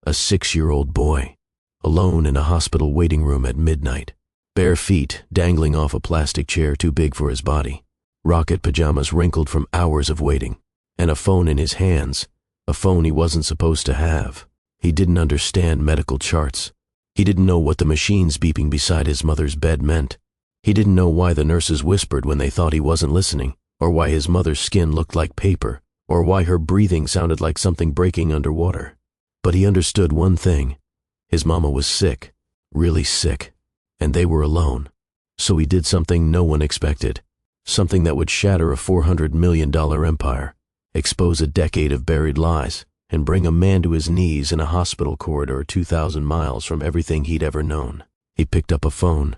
A 6-year-old boy, alone in a hospital waiting room at midnight, bare feet dangling off a plastic chair too big for his body, rocket pajamas wrinkled from hours of waiting, and a phone in his hands, a phone he wasn't supposed to have. He didn't understand medical charts. He didn't know what the machines beeping beside his mother's bed meant. He didn't know why the nurses whispered when they thought he wasn't listening, or why his mother's skin looked like paper, or why her breathing sounded like something breaking underwater. But he understood one thing. His mama was sick, really sick, and they were alone. So he did something no one expected, something that would shatter a $400 million empire, expose a decade of buried lies, and bring a man to his knees in a hospital corridor 2,000 miles from everything he'd ever known. He picked up a phone.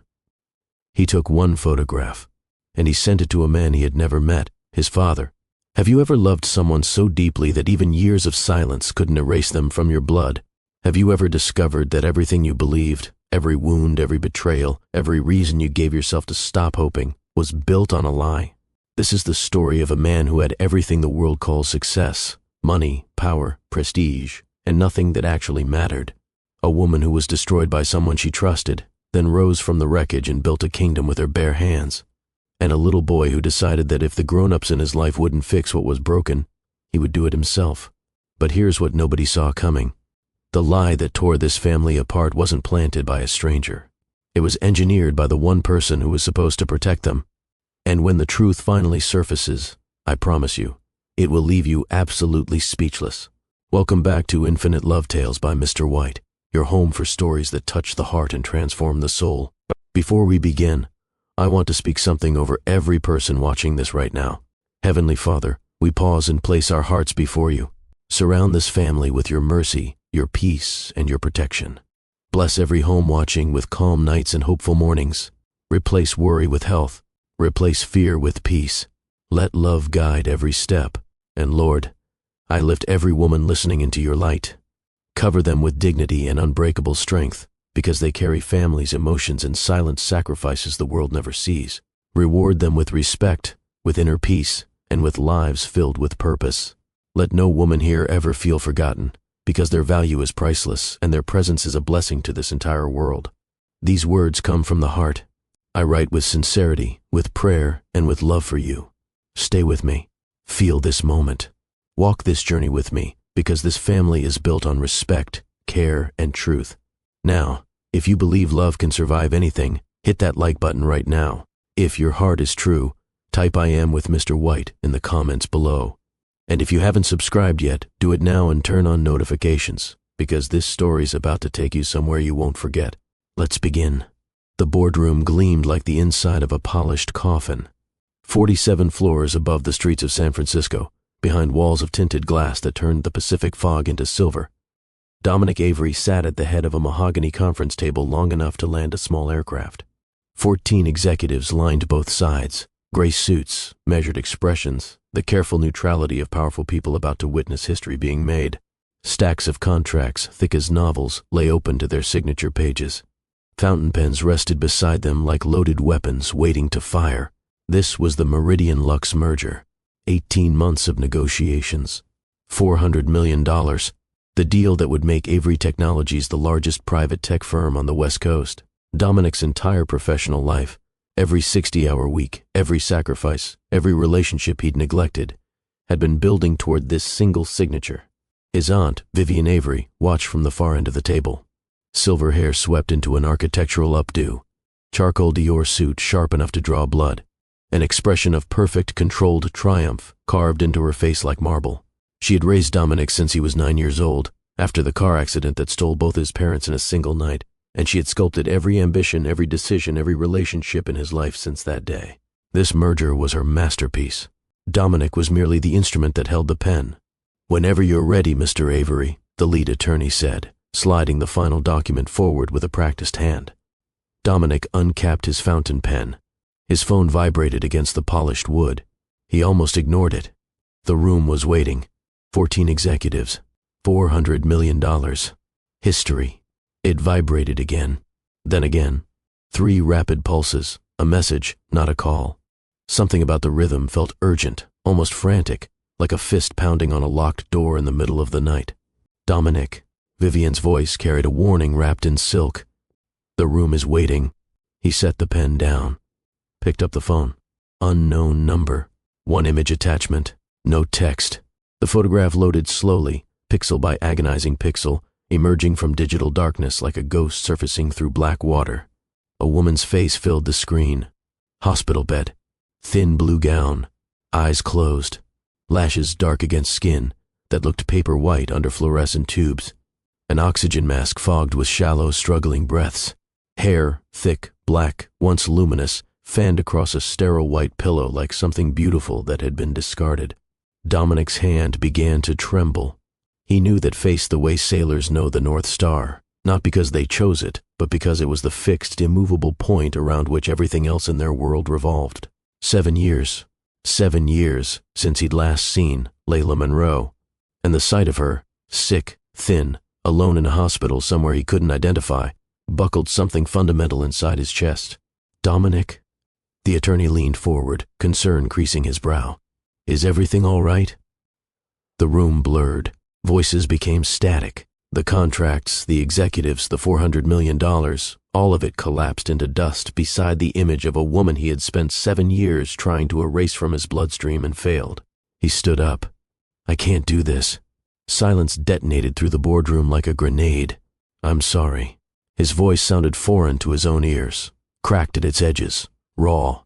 He took one photograph, and he sent it to a man he had never met, his father. Have you ever loved someone so deeply that even years of silence couldn't erase them from your blood? Have you ever discovered that everything you believed, every wound, every betrayal, every reason you gave yourself to stop hoping, was built on a lie? This is the story of a man who had everything the world calls success: money, power, prestige, and nothing that actually mattered. A woman who was destroyed by someone she trusted, then rose from the wreckage and built a kingdom with her bare hands. And a little boy who decided that if the grown-ups in his life wouldn't fix what was broken, he would do it himself. But here's what nobody saw coming. The lie that tore this family apart wasn't planted by a stranger. It was engineered by the one person who was supposed to protect them. And when the truth finally surfaces, I promise you, it will leave you absolutely speechless. Welcome back to Infinite Love Tales by Mr. White, your home for stories that touch the heart and transform the soul. Before we begin, I want to speak something over every person watching this right now. Heavenly Father, we pause and place our hearts before you. Surround this family with your mercy, your peace, and your protection. Bless every home watching with calm nights and hopeful mornings. Replace worry with health. Replace fear with peace. Let love guide every step. And Lord, I lift every woman listening into your light. Cover them with dignity and unbreakable strength, because they carry families, emotions, and silent sacrifices the world never sees. Reward them with respect, with inner peace, and with lives filled with purpose. Let no woman here ever feel forgotten, because their value is priceless and their presence is a blessing to this entire world. These words come from the heart. I write with sincerity, with prayer, and with love for you. Stay with me. Feel this moment. Walk this journey with me, because this family is built on respect, care, and truth. Now, if you believe love can survive anything, hit that like button right now. If your heart is true, type I am with Mr. White in the comments below. And if you haven't subscribed yet, do it now and turn on notifications, because this story's about to take you somewhere you won't forget. Let's begin. The boardroom gleamed like the inside of a polished coffin. 47 floors above the streets of San Francisco, behind walls of tinted glass that turned the Pacific fog into silver, Dominic Avery sat at the head of a mahogany conference table long enough to land a small aircraft. 14 executives lined both sides, gray suits, measured expressions, the careful neutrality of powerful people about to witness history being made. Stacks of contracts, thick as novels, lay open to their signature pages. Fountain pens rested beside them like loaded weapons waiting to fire. This was the Meridian Lux merger. 18 months of negotiations. $400 million. The deal that would make Avery Technologies the largest private tech firm on the West Coast. Dominic's entire professional life, every 60-hour week, every sacrifice, every relationship he'd neglected, had been building toward this single signature. His aunt, Vivian Avery, watched from the far end of the table. Silver hair swept into an architectural updo. Charcoal Dior suit sharp enough to draw blood. An expression of perfect, controlled triumph carved into her face like marble. She had raised Dominic since he was 9 years old, after the car accident that stole both his parents in a single night, and she had sculpted every ambition, every decision, every relationship in his life since that day. This merger was her masterpiece. Dominic was merely the instrument that held the pen. "Whenever you're ready, Mr. Avery," the lead attorney said, sliding the final document forward with a practiced hand. Dominic uncapped his fountain pen. His phone vibrated against the polished wood. He almost ignored it. The room was waiting. 14 executives. $400 million. History. It vibrated again. Then again. 3 rapid pulses. A message, not a call. Something about the rhythm felt urgent, almost frantic, like a fist pounding on a locked door in the middle of the night. "Dominic, Vivian's voice carried a warning wrapped in silk. "The room is waiting." He set the pen down, picked up the phone. Unknown number. One image attachment. No text. The photograph loaded slowly, pixel by agonizing pixel, emerging from digital darkness like a ghost surfacing through black water. A woman's face filled the screen. Hospital bed. Thin blue gown. Eyes closed. Lashes dark against skin that looked paper white under fluorescent tubes. An oxygen mask fogged with shallow, struggling breaths. Hair, thick, black, once luminous, fanned across a sterile white pillow like something beautiful that had been discarded. Dominic's hand began to tremble. He knew that faced the way sailors know the North Star, not because they chose it, but because it was the fixed, immovable point around which everything else in their world revolved. 7 years. 7 years since he'd last seen Layla Monroe, and the sight of her, sick, thin, alone in a hospital somewhere he couldn't identify, buckled something fundamental inside his chest. Dominic? The attorney leaned forward, concern creasing his brow. "Is everything all right?" The room blurred. Voices became static. The contracts, the executives, the $400 million, all of it collapsed into dust beside the image of a woman he had spent 7 years trying to erase from his bloodstream and failed. He stood up. "I can't do this." Silence detonated through the boardroom like a grenade. "I'm sorry." His voice sounded foreign to his own ears, cracked at its edges, raw.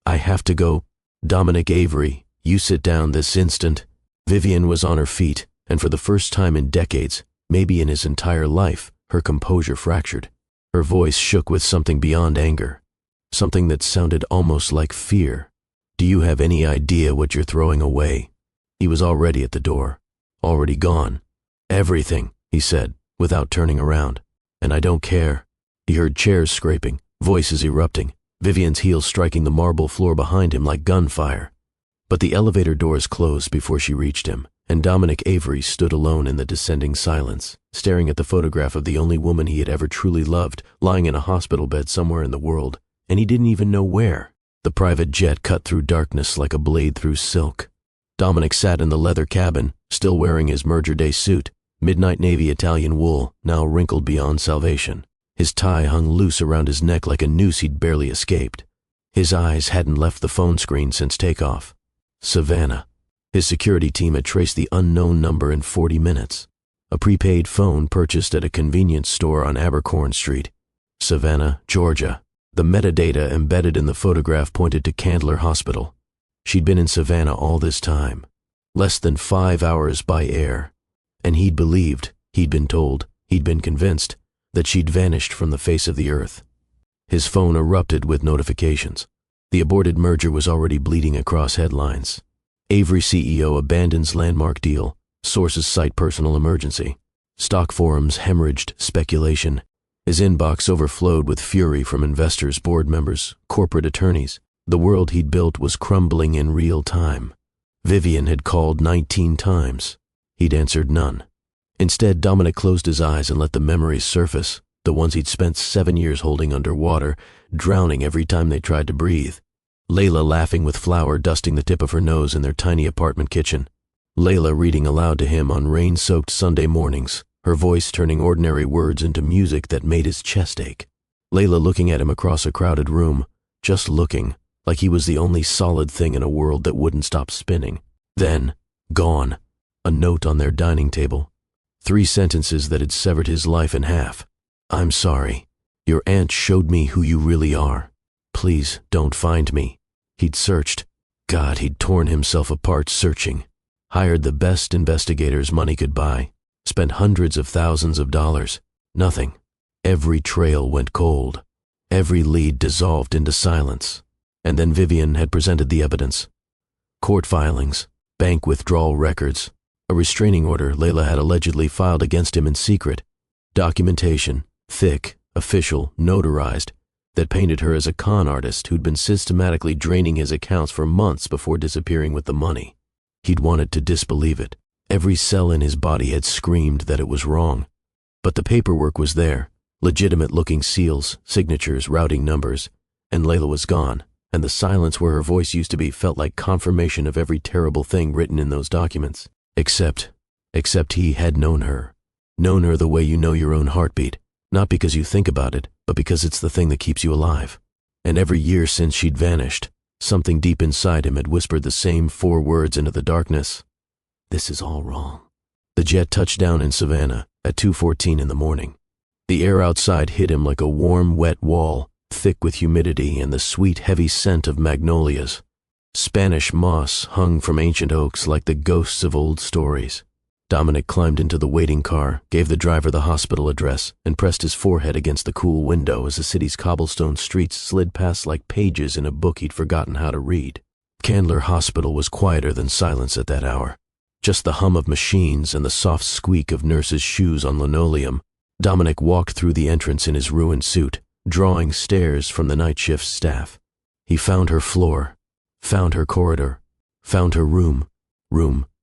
"I have to go. Dominic Avery, you sit down this instant." Vivian was on her feet, and for the first time in decades, maybe in his entire life, her composure fractured. Her voice shook with something beyond anger, something that sounded almost like fear. "Do you have any idea what you're throwing away?" He was already at the door, already gone. "Everything," he said, without turning around. "And I don't care." He heard chairs scraping, voices erupting, Vivian's heels striking the marble floor behind him like gunfire. But the elevator doors closed before she reached him, and Dominic Avery stood alone in the descending silence, staring at the photograph of the only woman he had ever truly loved, lying in a hospital bed somewhere in the world, and he didn't even know where. The private jet cut through darkness like a blade through silk. Dominic sat in the leather cabin, still wearing his merger day suit, midnight navy Italian wool, now wrinkled beyond salvation. His tie hung loose around his neck like a noose he'd barely escaped. His eyes hadn't left the phone screen since takeoff. Savannah. His security team had traced the unknown number in 40 minutes. A prepaid phone purchased at a convenience store on Abercorn Street. Savannah, Georgia. The metadata embedded in the photograph pointed to Candler Hospital. She'd been in Savannah all this time. Less than 5 hours by air. And he'd believed, he'd been told, he'd been convinced, that she'd vanished from the face of the earth. His phone erupted with notifications. The aborted merger was already bleeding across headlines. Avery CEO abandons landmark deal. Sources cite personal emergency. Stock forums hemorrhaged speculation. His inbox overflowed with fury from investors, board members, corporate attorneys. The world he'd built was crumbling in real time. Vivian had called 19 times. He'd answered none. Instead, Dominic closed his eyes and let the memories surface, the ones he'd spent 7 years holding underwater, drowning every time they tried to breathe. Layla laughing with flour dusting the tip of her nose in their tiny apartment kitchen. Layla reading aloud to him on rain-soaked Sunday mornings, her voice turning ordinary words into music that made his chest ache. Layla looking at him across a crowded room, just looking, like he was the only solid thing in a world that wouldn't stop spinning. Then, gone. A note on their dining table. 3 sentences that had severed his life in half. "I'm sorry. Your aunt showed me who you really are. Please don't find me." He'd searched. God, he'd torn himself apart searching. Hired the best investigators money could buy. Spent hundreds of thousands of dollars. Nothing. Every trail went cold. Every lead dissolved into silence. And then Vivian had presented the evidence. Court filings, bank withdrawal records, a restraining order Layla had allegedly filed against him in secret, documentation, thick, official, notarized, that painted her as a con artist who'd been systematically draining his accounts for months before disappearing with the money. He'd wanted to disbelieve it. Every cell in his body had screamed that it was wrong. But the paperwork was there, legitimate-looking seals, signatures, routing numbers, and Layla was gone, and the silence where her voice used to be felt like confirmation of every terrible thing written in those documents. Except he had known her. Known her the way you know your own heartbeat, not because you think about it, but because it's the thing that keeps you alive. And every year since she'd vanished, something deep inside him had whispered the same 4 words into the darkness. This is all wrong. The jet touched down in Savannah at 2:14 in the morning. The air outside hit him like a warm, wet wall, thick with humidity and the sweet, heavy scent of magnolias. Spanish moss hung from ancient oaks like the ghosts of old stories. Dominic climbed into the waiting car, gave the driver the hospital address, and pressed his forehead against the cool window as the city's cobblestone streets slid past like pages in a book he'd forgotten how to read. Candler Hospital was quieter than silence at that hour. Just the hum of machines and the soft squeak of nurses' shoes on linoleum. Dominic walked through the entrance in his ruined suit, drawing stares from the night shift's staff. He found her floor, found her corridor, found her room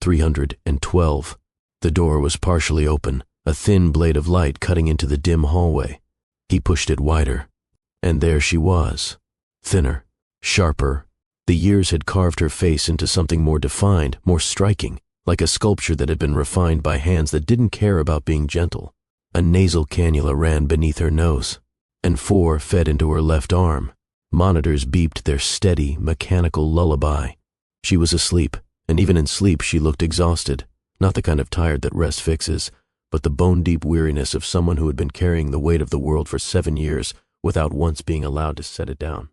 312. The door was partially open, a thin blade of light cutting into the dim hallway. He pushed it wider, and there she was, thinner, sharper. The years had carved her face into something more defined, more striking, like a sculpture that had been refined by hands that didn't care about being gentle. A nasal cannula ran beneath her nose, and 4 fed into her left arm. Monitors beeped their steady, mechanical lullaby. She was asleep, and even in sleep she looked exhausted. Not the kind of tired that rest fixes, but the bone-deep weariness of someone who had been carrying the weight of the world for 7 years without once being allowed to set it down.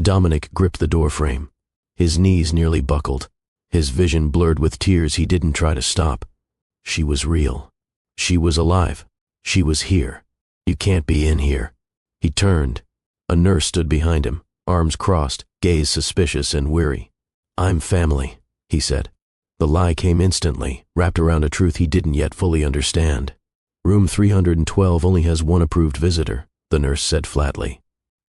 Dominic gripped the doorframe. His knees nearly buckled. His vision blurred with tears he didn't try to stop. She was real. She was alive. She was here. You can't be in here. He turned. A nurse stood behind him, arms crossed, gaze suspicious and weary. I'm family, he said. The lie came instantly, wrapped around a truth he didn't yet fully understand. Room 312 only has one approved visitor, the nurse said flatly.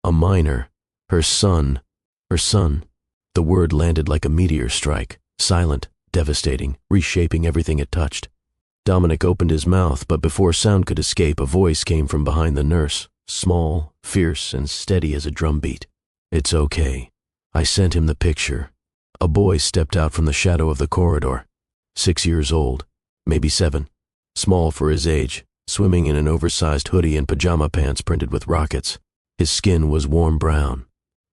A minor. Her son. The word landed like a meteor strike, silent, devastating, reshaping everything it touched. Dominic opened his mouth, but before sound could escape, a voice came from behind the nurse, small, fierce, and steady as a drumbeat. It's okay. I sent him the picture. A boy stepped out from the shadow of the corridor. 6 years old, maybe 7. Small for his age, swimming in an oversized hoodie and pajama pants printed with rockets. His skin was warm brown.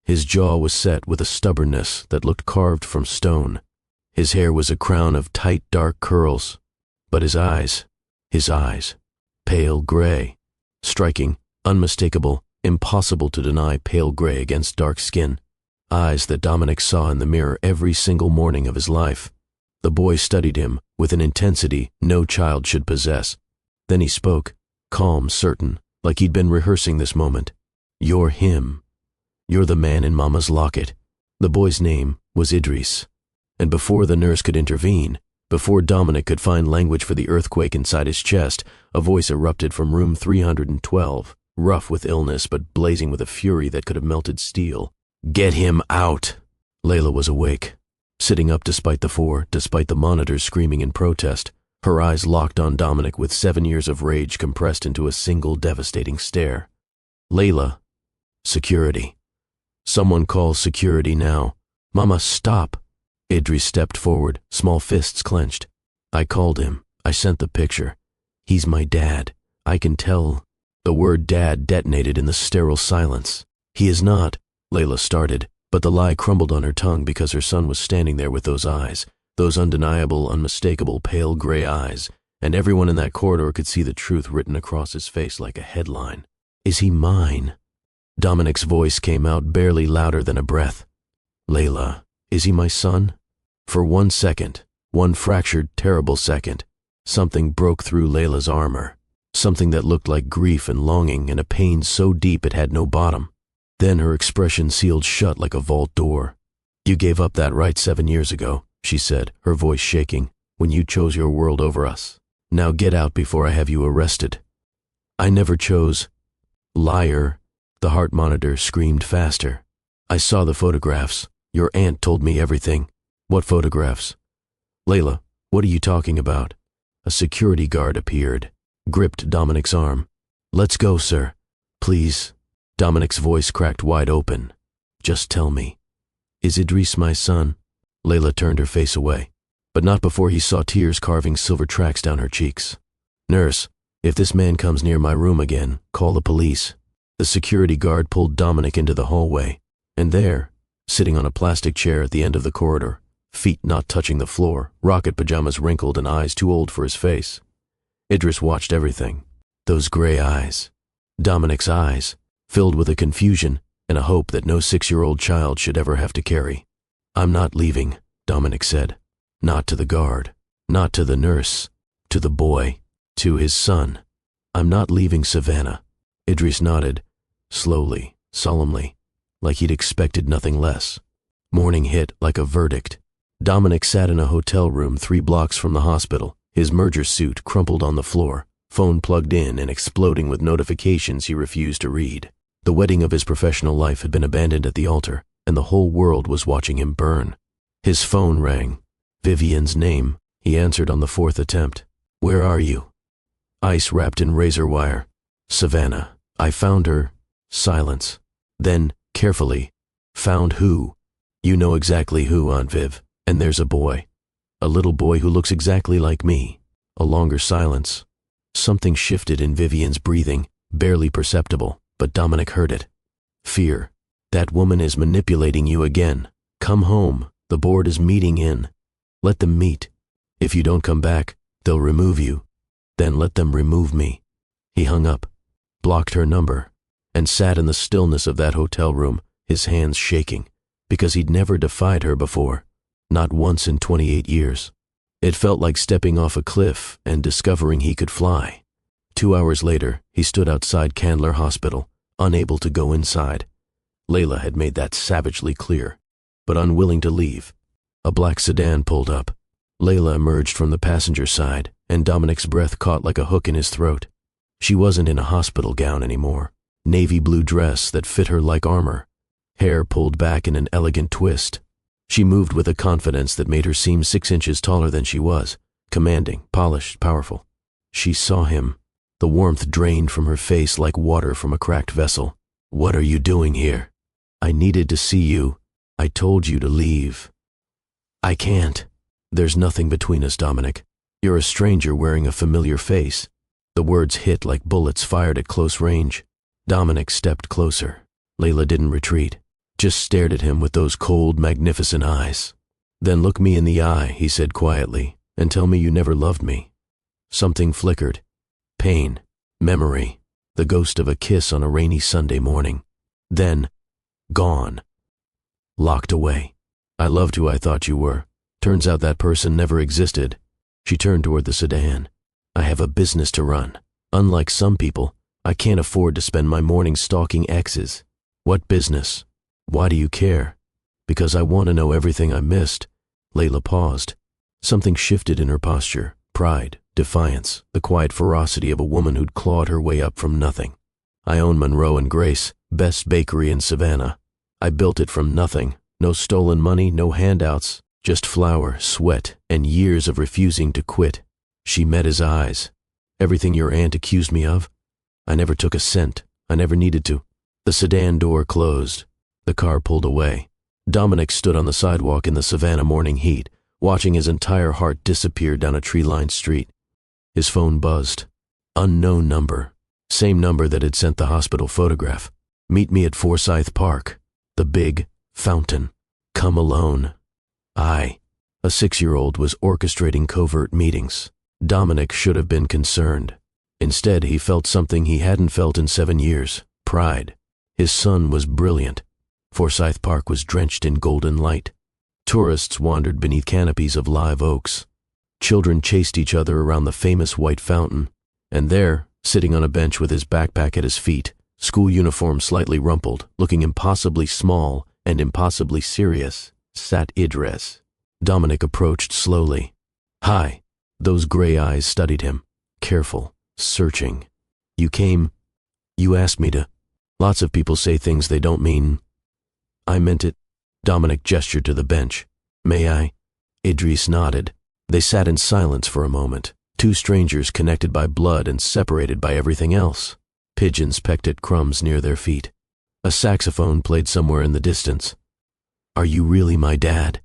His jaw was set with a stubbornness that looked carved from stone. His hair was a crown of tight, dark curls. But his eyes, pale gray. Striking, unmistakable, impossible to deny pale gray against dark skin. Eyes that Dominic saw in the mirror every single morning of his life. The boy studied him with an intensity no child should possess. Then he spoke, calm, certain, like he'd been rehearsing this moment. You're him. You're the man in Mama's locket. The boy's name was Idris. And before the nurse could intervene, before Dominic could find language for the earthquake inside his chest, a voice erupted from room 312, rough with illness but blazing with a fury that could have melted steel. Get him out! Layla was awake, sitting up despite the monitors screaming in protest, her eyes locked on Dominic with 7 years of rage compressed into a single devastating stare. Layla. Security. Someone call security now. Mama, stop! Idris stepped forward, small fists clenched. I called him. I sent the picture. He's my dad. I can tell. The word dad detonated in the sterile silence. He is not. Layla started, but the lie crumbled on her tongue because her son was standing there with those eyes, those undeniable, unmistakable, pale gray eyes, and everyone in that corridor could see the truth written across his face like a headline. Is he mine? Dominic's voice came out barely louder than a breath. Layla, is he my son? For 1 second, one fractured, terrible second, something broke through Layla's armor, something that looked like grief and longing and a pain so deep it had no bottom. Then her expression sealed shut like a vault door. You gave up that right 7 years ago, she said, her voice shaking, when you chose your world over us. Now get out before I have you arrested. I never chose. Liar. The heart monitor screamed faster. I saw the photographs. Your aunt told me everything. What photographs? Layla, what are you talking about? A security guard appeared, gripped Dominic's arm. Let's go, sir. Please. Dominic's voice cracked wide open. Just tell me. Is Idris my son? Layla turned her face away, but not before he saw tears carving silver tracks down her cheeks. Nurse, If this man comes near my room again, call the police. The security guard pulled Dominic into the hallway, and there, sitting on a plastic chair at the end of the corridor, feet not touching the floor, rocket pajamas wrinkled and eyes too old for his face. Idris watched everything. Those gray eyes. Dominic's eyes, filled with a confusion and a hope that no 6-year-old child should ever have to carry. "I'm not leaving," Dominic said. Not to the guard, not to the nurse, to the boy, to his son. "I'm not leaving Savannah." Idris nodded, slowly, solemnly, like he'd expected nothing less. Morning hit like a verdict. Dominic sat in a hotel room 3 blocks from the hospital, his merger suit crumpled on the floor, phone plugged in and exploding with notifications he refused to read. The wedding of his professional life had been abandoned at the altar, and the whole world was watching him burn. His phone rang. Vivian's name. He answered on the 4th attempt. "Where are you?" Ice wrapped in razor wire. "Savannah. I found her." Silence. Then, carefully, "Found who?" "You know exactly who, Aunt Viv. And there's a boy. A little boy who looks exactly like me." A longer silence. Something shifted in Vivian's breathing, barely perceptible, but Dominic heard it. Fear. "That woman is manipulating you again. Come home. The board is meeting in. Let them meet. If you don't come back, they'll remove you. Then let them remove me." He hung up, blocked her number, and sat in the stillness of that hotel room, his hands shaking, because he'd never defied her before. Not once in 28 years. It felt like stepping off a cliff and discovering he could fly. 2 hours later, he stood outside Candler Hospital, unable to go inside. Layla had made that savagely clear, but unwilling to leave. A black sedan pulled up. Layla emerged from the passenger side, and Dominic's breath caught like a hook in his throat. She wasn't in a hospital gown anymore. Navy blue dress that fit her like armor. Hair pulled back in an elegant twist. She moved with a confidence that made her seem 6 inches taller than she was, commanding, polished, powerful. She saw him. The warmth drained from her face like water from a cracked vessel. "What are you doing here?" "I needed to see you. I told you to leave." "I can't." "There's nothing between us, Dominic. You're a stranger wearing a familiar face." The words hit like bullets fired at close range. Dominic stepped closer. Layla didn't retreat, just stared at him with those cold, magnificent eyes. "Then look me in the eye," he said quietly, "and tell me you never loved me." Something flickered. Pain. Memory. The ghost of a kiss on a rainy Sunday morning. Then, gone. Locked away. "I loved who I thought you were. Turns out that person never existed." She turned toward the sedan. "I have a business to run. Unlike some people, I can't afford to spend my mornings stalking exes." "What business? Why do you care?" "Because I want to know everything I missed." Layla paused. Something shifted in her posture. Pride, defiance, the quiet ferocity of a woman who'd clawed her way up from nothing. "I own Monroe and Grace, best bakery in Savannah. I built it from nothing. No stolen money, no handouts, just flour, sweat, and years of refusing to quit." She met his eyes. "Everything your aunt accused me of? I never took a cent. I never needed to." The sedan door closed. The car pulled away. Dominic stood on the sidewalk in the Savannah morning heat, watching his entire heart disappear down a tree-lined street. His phone buzzed. Unknown number. Same number that had sent the hospital photograph. "Meet me at Forsyth Park. The big fountain. Come alone." A 6-year-old was orchestrating covert meetings. Dominic should have been concerned. Instead, he felt something he hadn't felt in 7 years. Pride. His son was brilliant. Forsyth Park was drenched in golden light. Tourists wandered beneath canopies of live oaks. Children chased each other around the famous white fountain. And there, sitting on a bench with his backpack at his feet, school uniform slightly rumpled, looking impossibly small and impossibly serious, sat Idris. Dominic approached slowly. "Hi." Those gray eyes studied him, careful, searching. "You came. You asked me to. Lots of people say things they don't mean." "I meant it." Dominic gestured to the bench. "May I?" Idris nodded. They sat in silence for a moment, 2 strangers connected by blood and separated by everything else. Pigeons pecked at crumbs near their feet. A saxophone played somewhere in the distance. "Are you really my dad?"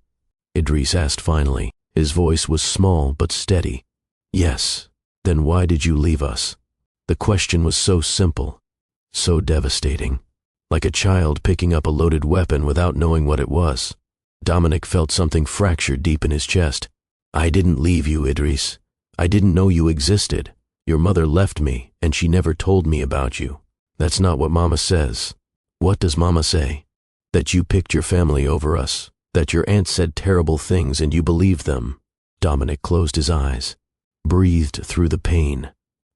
Idris asked finally. His voice was small but steady. "Yes." "Then why did you leave us?" The question was so simple, so devastating. Like a child picking up a loaded weapon without knowing what it was. Dominic felt something fracture deep in his chest. I didn't leave you, Idris. I didn't know you existed. Your mother left me, and she never told me about you. That's not what Mama says. What does Mama say? That you picked your family over us. That your aunt said terrible things and you believed them. Dominic closed his eyes, breathed through the pain.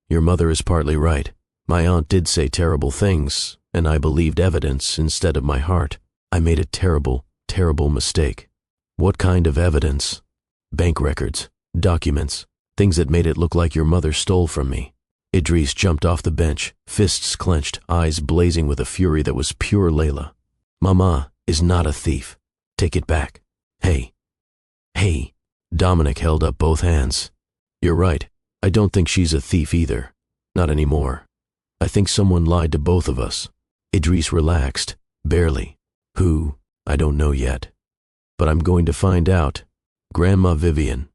Your mother is partly right. My aunt did say terrible things, and I believed evidence instead of my heart. I made a terrible, terrible mistake. What kind of evidence? Bank records, documents, things that made it look like your mother stole from me. Idris jumped off the bench, fists clenched, eyes blazing with a fury that was pure Layla. Mama is not a thief. Take it back. Hey. Dominic held up both hands. You're right. I don't think she's a thief either. Not anymore. I think someone lied to both of us. Idris relaxed, barely. Who? I don't know yet. But I'm going to find out. Grandma Vivian.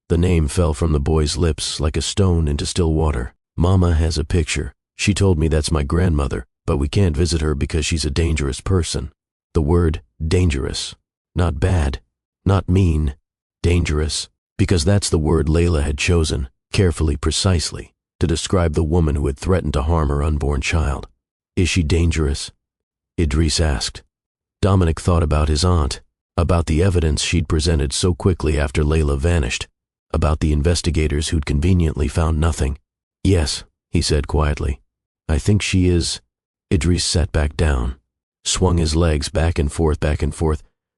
The name fell from the boy's lips like a stone into still water. Mama has a picture. She told me that's my grandmother, but we can't visit her because she's a dangerous person. The word dangerous. Not bad. Not mean. Dangerous. Because that's the word Layla had chosen, carefully, precisely, to describe the woman who had threatened to harm her unborn child. Is she dangerous? Idris asked. Dominic thought about his aunt, about the evidence she'd presented so quickly after Layla vanished, about the investigators who'd conveniently found nothing. Yes, he said quietly. I think she is. Idris sat back down, swung his legs back and forth,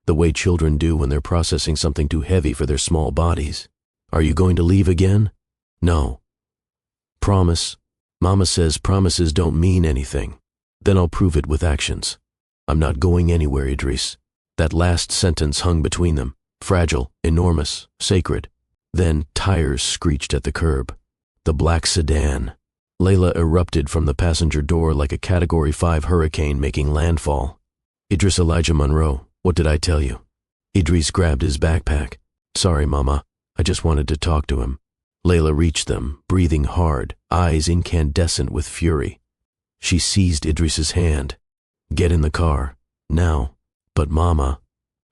the way children do when they're processing something too heavy for their small bodies. Are you going to leave again? No. Promise. Mama says promises don't mean anything. Then I'll prove it with actions. I'm not going anywhere, Idris. That last sentence hung between them, fragile, enormous, sacred. Then tires screeched at the curb. The black sedan. Layla erupted from the passenger door like a Category 5 hurricane making landfall. Idris Elijah Monroe, what did I tell you? Idris grabbed his backpack. Sorry, Mama. I just wanted to talk to him. Layla reached them, breathing hard, eyes incandescent with fury. She seized Idris's hand. Get in the car. Now. But Mama.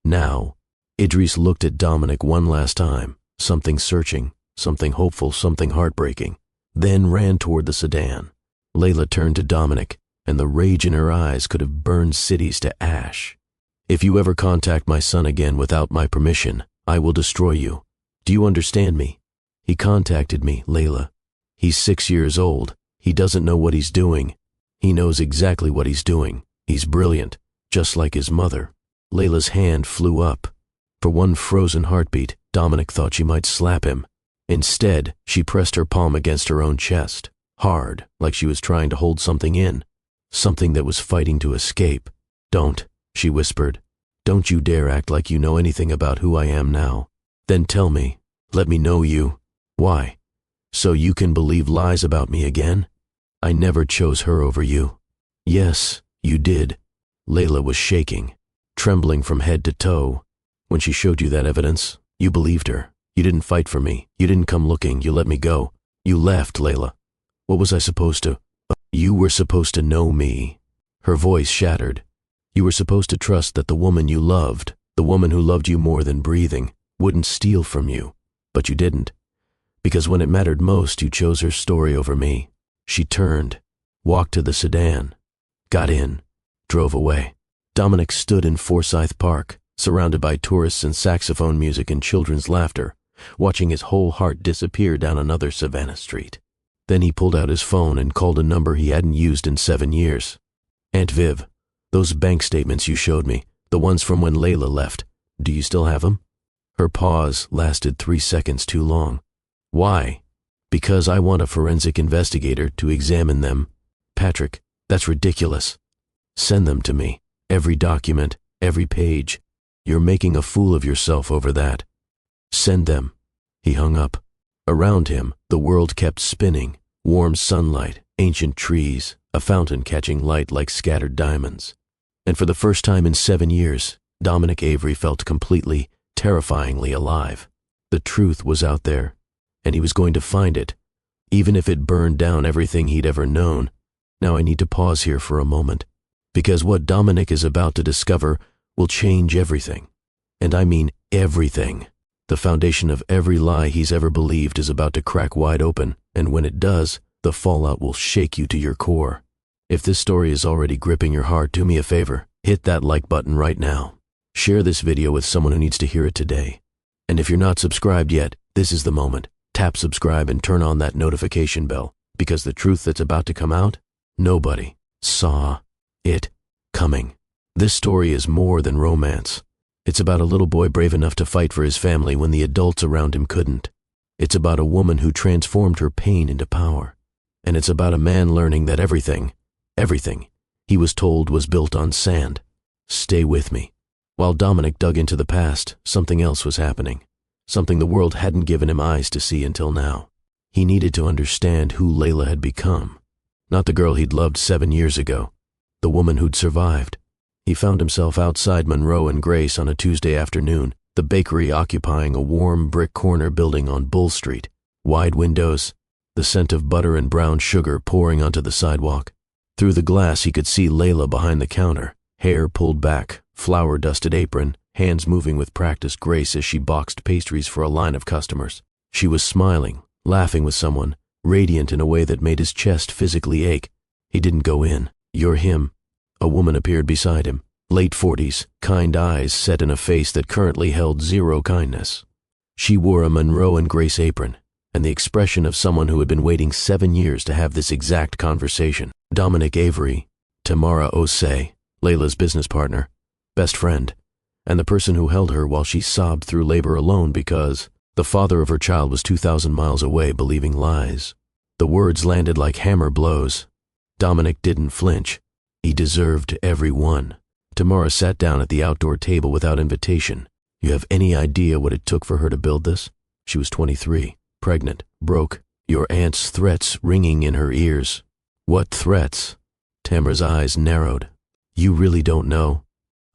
Now. Idris looked at Dominic one last time, something searching, something hopeful, something heartbreaking, then ran toward the sedan. Layla turned to Dominic, and the rage in her eyes could have burned cities to ash. If you ever contact my son again without my permission, I will destroy you. Do you understand me? He contacted me, Layla. He's 6 years old. He doesn't know what he's doing. He knows exactly what he's doing. He's brilliant, just like his mother. Layla's hand flew up. For one frozen heartbeat, Dominic thought she might slap him. Instead, she pressed her palm against her own chest, hard, like she was trying to hold something in, something that was fighting to escape. Don't, she whispered. Don't you dare act like you know anything about who I am now. Then tell me, let me know you. Why? So you can believe lies about me again? I never chose her over you. Yes, you did. Layla was shaking, trembling from head to toe. When she showed you that evidence, you believed her. You didn't fight for me. You didn't come looking. You let me go. You left, Layla. What was I supposed to? You were supposed to know me. Her voice shattered. You were supposed to trust that the woman you loved, the woman who loved you more than breathing, wouldn't steal from you. But you didn't. Because when it mattered most, you chose her story over me. She turned, walked to the sedan, got in, drove away. Dominic stood in Forsyth Park, surrounded by tourists and saxophone music and children's laughter, watching his whole heart disappear down another Savannah street. Then he pulled out his phone and called a number he hadn't used in 7 years. Aunt Viv, those bank statements you showed me, the ones from when Layla left, do you still have them? Her pause lasted 3 seconds too long. Why? Because I want a forensic investigator to examine them. Patrick, that's ridiculous. Send them to me. Every document, every page. You're making a fool of yourself over that. Send them. He hung up. Around him, the world kept spinning. Warm sunlight, ancient trees, a fountain catching light like scattered diamonds. And for the first time in 7 years, Dominic Avery felt completely, terrifyingly alive. The truth was out there, and he was going to find it, even if it burned down everything he'd ever known. Now I need to pause here for a moment, because what Dominic is about to discover will change everything. And I mean everything. The foundation of every lie he's ever believed is about to crack wide open, and when it does, the fallout will shake you to your core. If this story is already gripping your heart, do me a favor, hit that like button right now. Share this video with someone who needs to hear it today. And if you're not subscribed yet, this is the moment. Tap subscribe and turn on that notification bell, because the truth that's about to come out, nobody saw it coming. This story is more than romance. It's about a little boy brave enough to fight for his family when the adults around him couldn't. It's about a woman who transformed her pain into power. And it's about a man learning that everything he was told was built on sand. Stay with me. While Dominic dug into the past, something else was happening. Something the world hadn't given him eyes to see until now. He needed to understand who Layla had become. Not the girl he'd loved 7 years ago. The woman who'd survived. He found himself outside Monroe and Grace on a Tuesday afternoon, the bakery occupying a warm brick corner building on Bull Street. Wide windows, the scent of butter and brown sugar pouring onto the sidewalk. Through the glass he could see Layla behind the counter, hair pulled back, flour-dusted apron, hands moving with practiced grace as she boxed pastries for a line of customers. She was smiling, laughing with someone, radiant in a way that made his chest physically ache. He didn't go in. "You're him." A woman appeared beside him, late 40s, kind eyes set in a face that currently held zero kindness. She wore a Monroe and Grace apron, and the expression of someone who had been waiting 7 years to have this exact conversation. Dominic Avery, Tamara Osei, Layla's business partner, best friend, and the person who held her while she sobbed through labor alone because the father of her child was 2,000 miles away believing lies. The words landed like hammer blows. Dominic didn't flinch. He deserved every one. Tamara sat down at the outdoor table without invitation. You have any idea what it took for her to build this? She was 23, pregnant, broke, your aunt's threats ringing in her ears. What threats? Tamara's eyes narrowed. You really don't know?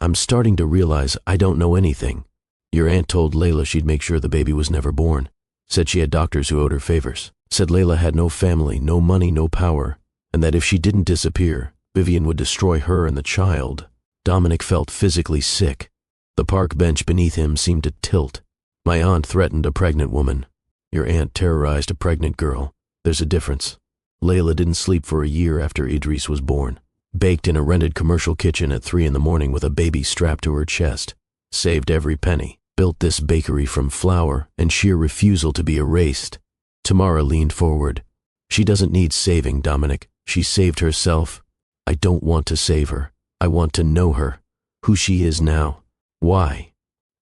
I'm starting to realize I don't know anything. Your aunt told Layla she'd make sure the baby was never born. Said she had doctors who owed her favors. Said Layla had no family, no money, no power, and that if she didn't disappear, Vivian would destroy her and the child. Dominic felt physically sick. The park bench beneath him seemed to tilt. My aunt threatened a pregnant woman. Your aunt terrorized a pregnant girl. There's a difference. Layla didn't sleep for a year after Idris was born. Baked in a rented commercial kitchen at 3 in the morning with a baby strapped to her chest. Saved every penny. Built this bakery from flour and sheer refusal to be erased. Tamara leaned forward. She doesn't need saving, Dominic. She saved herself. I don't want to save her. I want to know her. Who she is now. Why?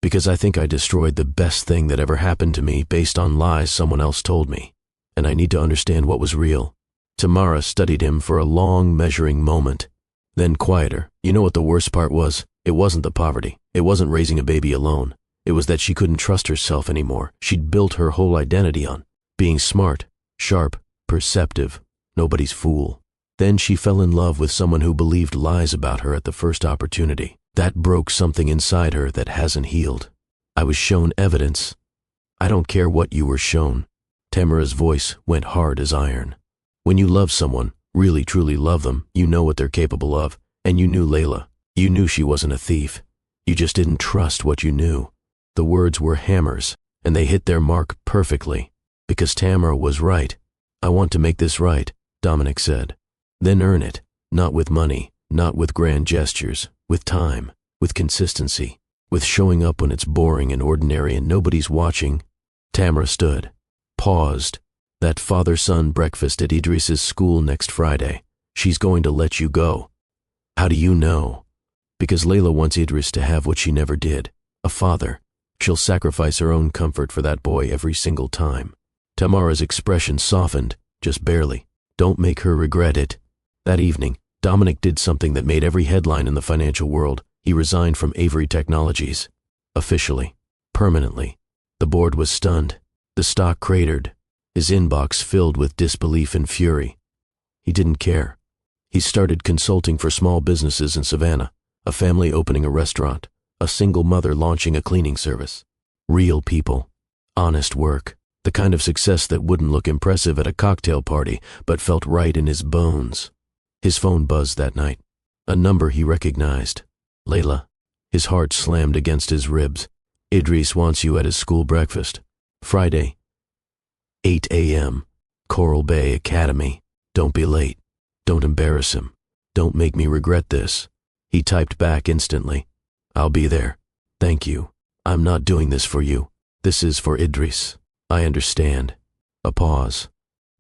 Because I think I destroyed the best thing that ever happened to me based on lies someone else told me. And I need to understand what was real. Tamara studied him for a long, measuring moment. Then quieter. You know what the worst part was? It wasn't the poverty. It wasn't raising a baby alone. It was that she couldn't trust herself anymore. She'd built her whole identity on being smart, sharp, perceptive, nobody's fool. Then she fell in love with someone who believed lies about her at the first opportunity. That broke something inside her that hasn't healed. I was shown evidence. I don't care what you were shown. Tamara's voice went hard as iron. When you love someone, really truly love them, you know what they're capable of. And you knew Layla. You knew she wasn't a thief. You just didn't trust what you knew. The words were hammers, and they hit their mark perfectly. Because Tamara was right. I want to make this right, Dominic said. Then earn it, not with money, not with grand gestures, with time, with consistency, with showing up when it's boring and ordinary and nobody's watching. Tamara stood, paused. That father-son breakfast at Idris's school next Friday. She's going to let you go. How do you know? Because Layla wants Idris to have what she never did, a father. She'll sacrifice her own comfort for that boy every single time. Tamara's expression softened, just barely. Don't make her regret it. That evening, Dominic did something that made every headline in the financial world. He resigned from Avery Technologies. Officially. Permanently. The board was stunned. The stock cratered. His inbox filled with disbelief and fury. He didn't care. He started consulting for small businesses in Savannah, a family opening a restaurant, a single mother launching a cleaning service. Real people. Honest work. The kind of success that wouldn't look impressive at a cocktail party, but felt right in his bones. His phone buzzed that night. A number he recognized. Layla. His heart slammed against his ribs. Idris wants you at his school breakfast. Friday, 8 a.m. Coral Bay Academy. Don't be late. Don't embarrass him. Don't make me regret this. He typed back instantly. I'll be there. Thank you. I'm not doing this for you. This is for Idris. I understand. A pause.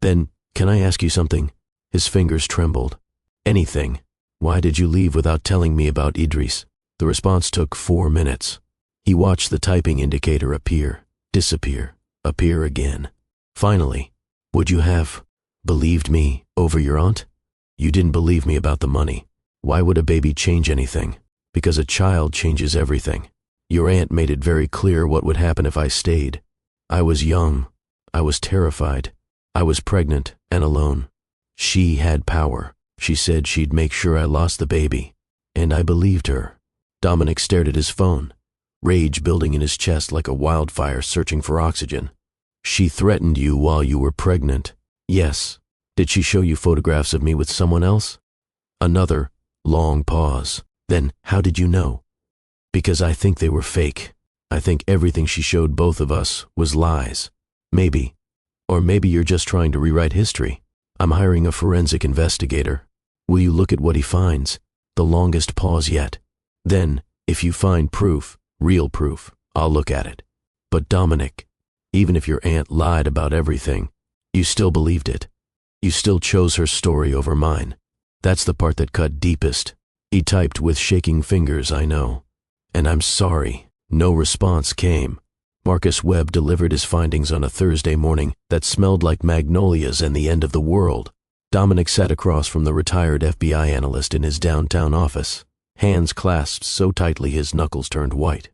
Then, can I ask you something? His fingers trembled. Anything. Why did you leave without telling me about Idris? The response took 4 minutes. He watched the typing indicator appear, disappear, appear again. Finally, would you have believed me over your aunt? You didn't believe me about the money. Why would a baby change anything? Because a child changes everything. Your aunt made it very clear what would happen if I stayed. I was young. I was terrified. I was pregnant and alone. She had power. She said she'd make sure I lost the baby. And I believed her. Dominic stared at his phone, rage building in his chest like a wildfire searching for oxygen. She threatened you while you were pregnant. Yes. Did she show you photographs of me with someone else? Another long pause. Then, how did you know? Because I think they were fake. I think everything she showed both of us was lies. Maybe. Or maybe you're just trying to rewrite history. I'm hiring a forensic investigator. Will you look at what he finds? The longest pause yet. Then, if you find proof, real proof, I'll look at it. But Dominic, even if your aunt lied about everything, you still believed it. You still chose her story over mine. That's the part that cut deepest. He typed with shaking fingers, I know. And I'm sorry. No response came. Marcus Webb delivered his findings on a Thursday morning that smelled like magnolias and the end of the world. Dominic sat across from the retired FBI analyst in his downtown office, hands clasped so tightly his knuckles turned white.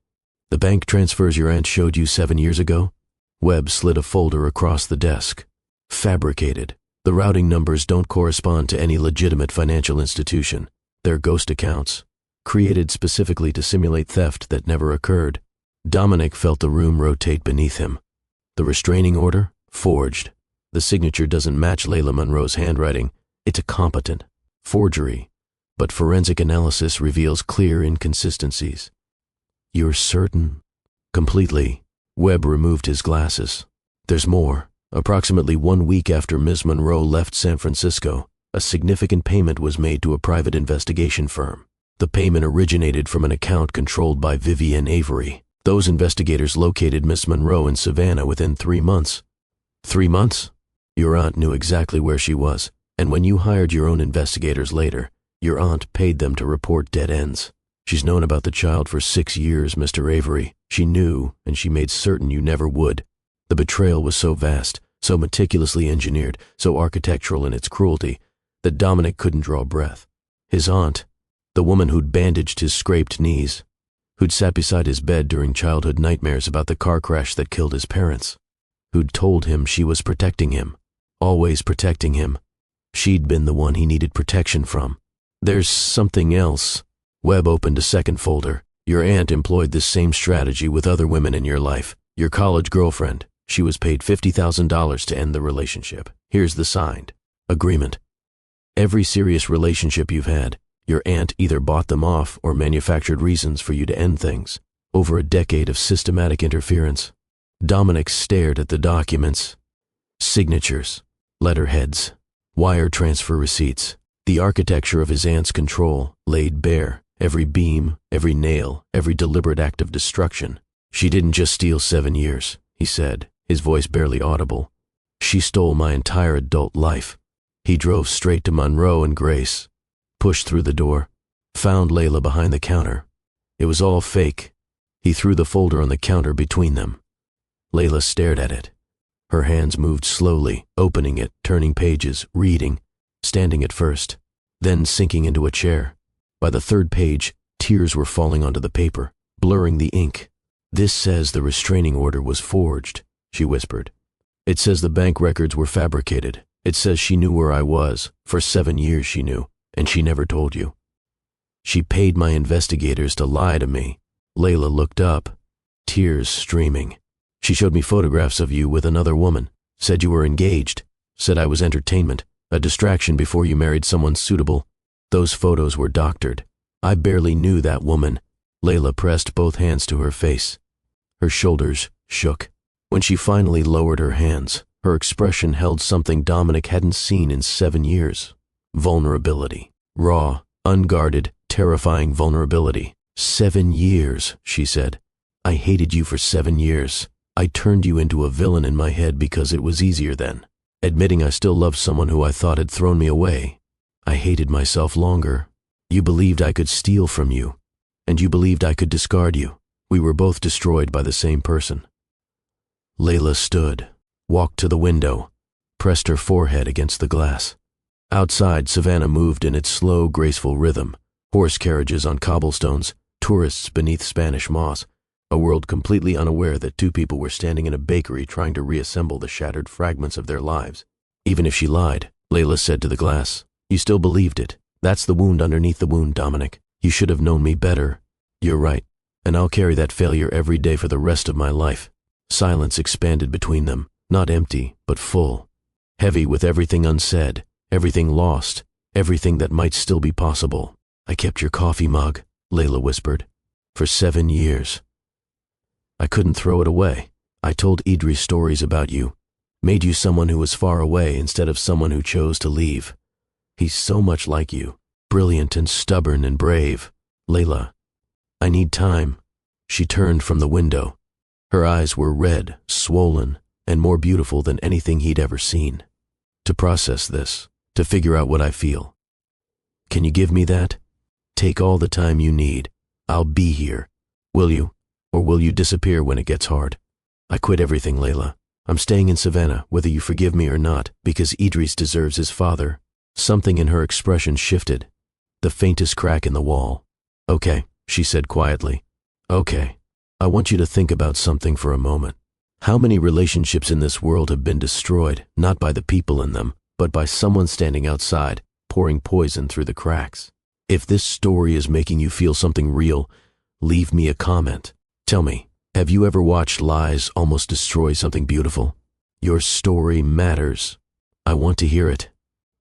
The bank transfers your aunt showed you 7 years ago? Webb slid a folder across the desk. Fabricated. The routing numbers don't correspond to any legitimate financial institution. They're ghost accounts, created specifically to simulate theft that never occurred. Dominic felt the room rotate beneath him. The restraining order? Forged. The signature doesn't match Layla Monroe's handwriting. It's a competent forgery. But forensic analysis reveals clear inconsistencies. You're certain? Completely. Webb removed his glasses. There's more. Approximately 1 week after Ms. Monroe left San Francisco, a significant payment was made to a private investigation firm. The payment originated from an account controlled by Vivian Avery. Those investigators located Miss Monroe in Savannah within 3 months. 3 months? Your aunt knew exactly where she was, and when you hired your own investigators later, your aunt paid them to report dead ends. She's known about the child for 6 years, Mr. Avery. She knew, and she made certain you never would. The betrayal was so vast, so meticulously engineered, so architectural in its cruelty, that Dominic couldn't draw breath. His aunt, the woman who'd bandaged his scraped knees, who'd sat beside his bed during childhood nightmares about the car crash that killed his parents, who'd told him she was protecting him, always protecting him. She'd been the one he needed protection from. There's something else. Webb opened a second folder. Your aunt employed this same strategy with other women in your life. Your college girlfriend. She was paid $50,000 to end the relationship. Here's the signed agreement. Every serious relationship you've had, your aunt either bought them off or manufactured reasons for you to end things. Over a decade of systematic interference. Dominic stared at the documents. Signatures, letterheads, wire transfer receipts. The architecture of his aunt's control laid bare. Every beam, every nail, every deliberate act of destruction. She didn't just steal 7 years, he said, his voice barely audible. She stole my entire adult life. He drove straight to Monroe and Grace, pushed through the door, found Layla behind the counter. It was all fake. He threw the folder on the counter between them. Layla stared at it. Her hands moved slowly, opening it, turning pages, reading, standing at first, then sinking into a chair. By the 3rd page, tears were falling onto the paper, blurring the ink. This says the restraining order was forged, she whispered. It says the bank records were fabricated. It says she knew where I was. For 7 years she knew, and she never told you. She paid my investigators to lie to me. Layla looked up, tears streaming. She showed me photographs of you with another woman, said you were engaged, said I was entertainment, a distraction before you married someone suitable. Those photos were doctored. I barely knew that woman. Layla pressed both hands to her face. Her shoulders shook. When she finally lowered her hands, her expression held something Dominic hadn't seen in 7 years. Vulnerability. Raw, unguarded, terrifying vulnerability. 7 years, she said. I hated you for 7 years. I turned you into a villain in my head because it was easier then. Admitting I still loved someone who I thought had thrown me away. I hated myself longer. You believed I could steal from you, and you believed I could discard you. We were both destroyed by the same person. Layla stood, walked to the window, pressed her forehead against the glass. Outside, Savannah moved in its slow, graceful rhythm. Horse carriages on cobblestones, tourists beneath Spanish moss, a world completely unaware that two people were standing in a bakery trying to reassemble the shattered fragments of their lives. Even if she lied, Layla said to the glass, you still believed it. That's the wound underneath the wound, Dominic. You should have known me better. You're right, and I'll carry that failure every day for the rest of my life. Silence expanded between them, not empty, but full. Heavy with everything unsaid, everything lost, everything that might still be possible. I kept your coffee mug, Layla whispered, for 7 years. I couldn't throw it away. I told Idris stories about you, made you someone who was far away instead of someone who chose to leave. He's so much like you, brilliant and stubborn and brave. Layla, I need time. She turned from the window. Her eyes were red, swollen, and more beautiful than anything he'd ever seen. To process this, to figure out what I feel. Can you give me that? Take all the time you need. I'll be here. Will you? Or will you disappear when it gets hard? I quit everything, Layla. I'm staying in Savannah, whether you forgive me or not, because Idris deserves his father. Something in her expression shifted. The faintest crack in the wall. Okay, she said quietly. Okay. I want you to think about something for a moment. How many relationships in this world have been destroyed, not by the people in them, but by someone standing outside, pouring poison through the cracks? If this story is making you feel something real, leave me a comment. Tell me, have you ever watched lies almost destroy something beautiful? Your story matters. I want to hear it.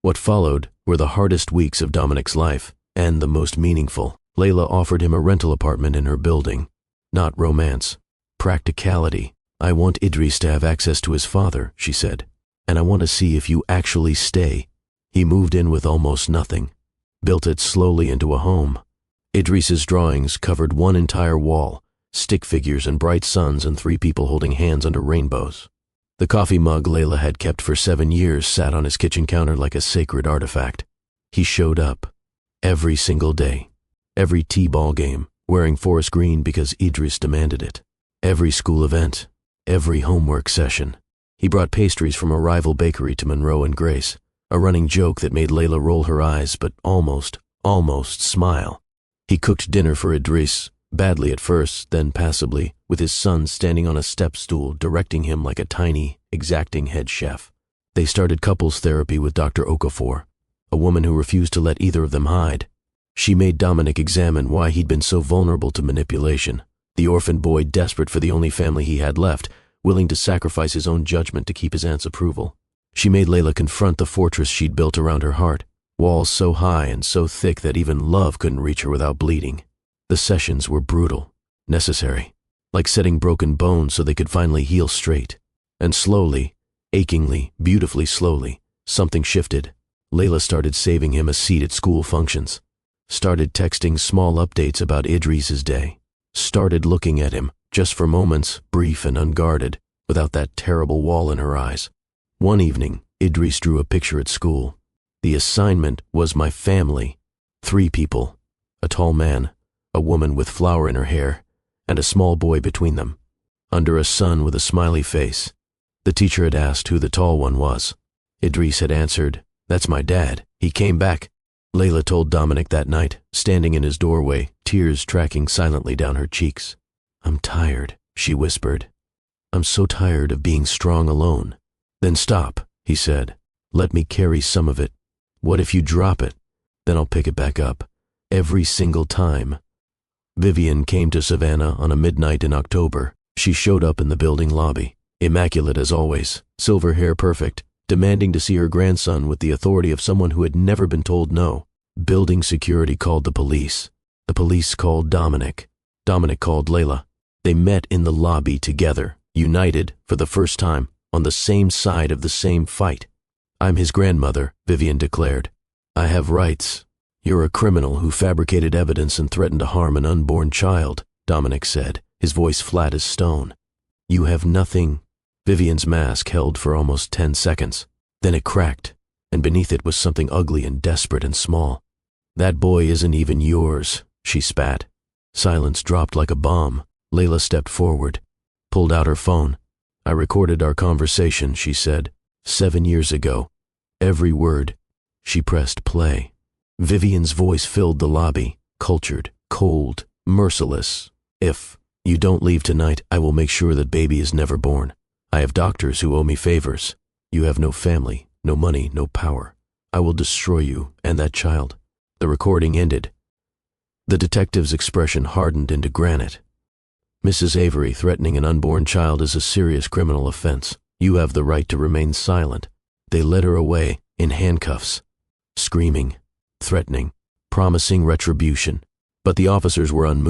What followed were the hardest weeks of Dominic's life, and the most meaningful. Layla offered him a rental apartment in her building. Not romance. Practicality. I want Idris to have access to his father, she said, and I want to see if you actually stay. He moved in with almost nothing, built it slowly into a home. Idris's drawings covered one entire wall, stick figures and bright suns and 3 people holding hands under rainbows. The coffee mug Layla had kept for 7 years sat on his kitchen counter like a sacred artifact. He showed up every single day, every T-ball game, wearing forest green because Idris demanded it, every school event, every homework session. He brought pastries from a rival bakery to Monroe and Grace, a running joke that made Layla roll her eyes but almost smile. He cooked dinner for Idris, badly at first, then passably, with his son standing on a step stool directing him like a tiny, exacting head chef. They started couples therapy with Dr. Okafor, a woman who refused to let either of them hide. She made Dominic examine why he'd been so vulnerable to manipulation, the orphan boy desperate for the only family he had left, willing to sacrifice his own judgment to keep his aunt's approval. She made Layla confront the fortress she'd built around her heart, walls so high and so thick that even love couldn't reach her without bleeding. The sessions were brutal, necessary, like setting broken bones so they could finally heal straight. And slowly, achingly, beautifully slowly, something shifted. Layla started saving him a seat at school functions, started texting small updates about Idris's day, started looking at him, just for moments, brief and unguarded, without that terrible wall in her eyes. One evening, Idris drew a picture at school. The assignment was my family. 3 people, a tall man, a woman with flour in her hair, and a small boy between them, under a sun with a smiley face. The teacher had asked who the tall one was. Idris had answered, "That's my dad. He came back." Layla told Dominic that night, standing in his doorway, tears tracking silently down her cheeks. "I'm tired," she whispered. "I'm so tired of being strong alone." "Then stop," he said. "Let me carry some of it. What if you drop it? Then I'll pick it back up. Every single time." Vivian came to Savannah on a midnight in October, She showed up in the building lobby, immaculate as always, silver hair perfect, demanding to see her grandson with the authority of someone who had never been told no. Building security called the police. The police called Dominic. Dominic called Layla. They met in the lobby together, united, for the first time, on the same side of the same fight. "I'm his grandmother," Vivian declared. "I have rights." "You're a criminal who fabricated evidence and threatened to harm an unborn child," Dominic said, his voice flat as stone. "You have nothing." Vivian's mask held for almost 10 seconds. Then it cracked, and beneath it was something ugly and desperate and small. "That boy isn't even yours," she spat. Silence dropped like a bomb. Layla stepped forward, pulled out her phone. "I recorded our conversation," she said, 7 years ago. Every word." She pressed play. Vivian's voice filled the lobby, cultured, cold, merciless. "If you don't leave tonight, I will make sure that baby is never born. I have doctors who owe me favors. You have no family, no money, no power. I will destroy you and that child." The recording ended. The detective's expression hardened into granite. "Mrs. Avery, threatening an unborn child is a serious criminal offense. You have the right to remain silent." They led her away, in handcuffs, screaming, threatening, promising retribution. But the officers were unmoved.